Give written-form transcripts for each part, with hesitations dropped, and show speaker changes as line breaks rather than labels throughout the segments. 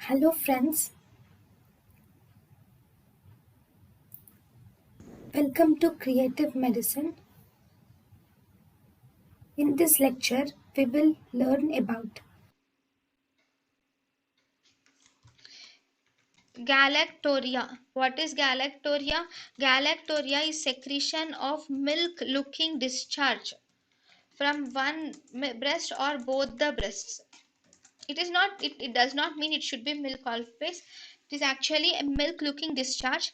Hello friends, welcome to Creative Medicine. In this lecture, we will learn about
Galactorrhea. What is galactorrhea? Galactorrhea is secretion of milk-looking discharge from one breast or both the breasts. It does not mean it should be milk always. It is actually a milk-looking discharge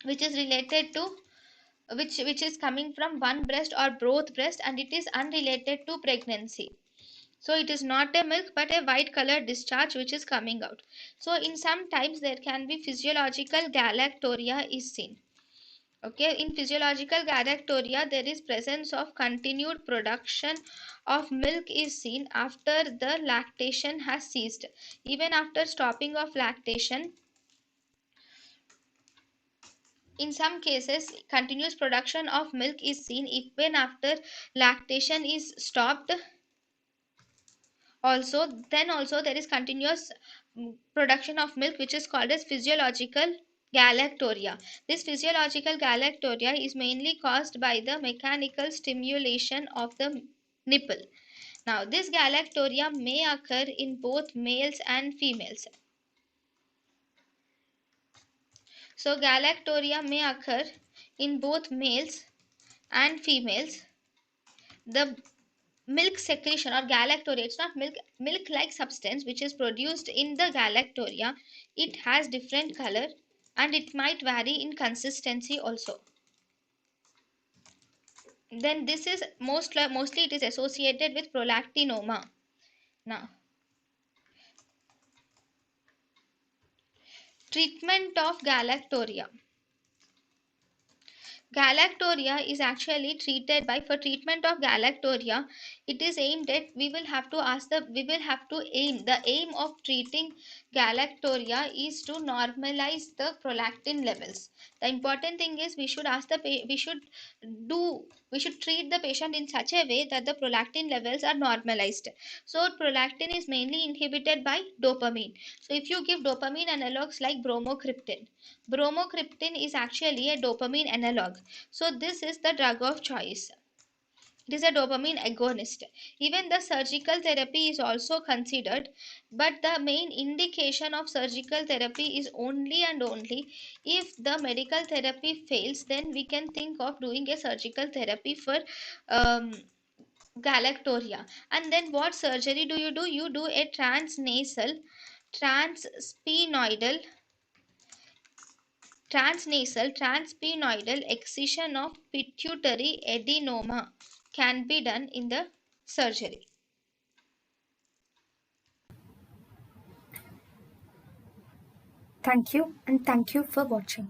which is related to which is coming from one breast or both breast, and it is unrelated to pregnancy. So it is not a milk but a white colored discharge which is coming out. So in some times there can be physiological galactorrhea is seen. Okay, in physiological galactorrhea there is presence of continued production of milk is seen after the lactation has ceased. Even after stopping of lactation, in some cases continuous production of milk is seen even after lactation is stopped. Also there is continuous production of milk which is called as physiological galactorrhea. This physiological galactorrhea is mainly caused by the mechanical stimulation of the nipple. Now this galactorrhea may occur in both males and females. So galactorrhea may occur in both males and females. The milk secretion or galactorrhea, it's not milk like substance which is produced in the galactorrhea. It has different color and it might vary in consistency also. Then this is mostly it is associated with prolactinoma. Now treatment of galactorrhea. Galactorrhea is actually treated by, for treatment of galactorrhea, it is aimed at, we will have to aim, the aim of treating galactorrhea is to normalize the prolactin levels. The important thing is we should treat the patient in such a way that the prolactin levels are normalized. So prolactin is mainly inhibited by dopamine. So if you give dopamine analogs like bromocriptine is actually a dopamine analog. So this is the drug of choice. It is a dopamine agonist. Even the surgical therapy is also considered, but the main indication of surgical therapy is only and only if the medical therapy fails, then we can think of doing a surgical therapy for um, galactorrhea. And then what surgery do? You do a transsphenoidal excision of pituitary adenoma can be done in the surgery.
thank you and thank you for watching.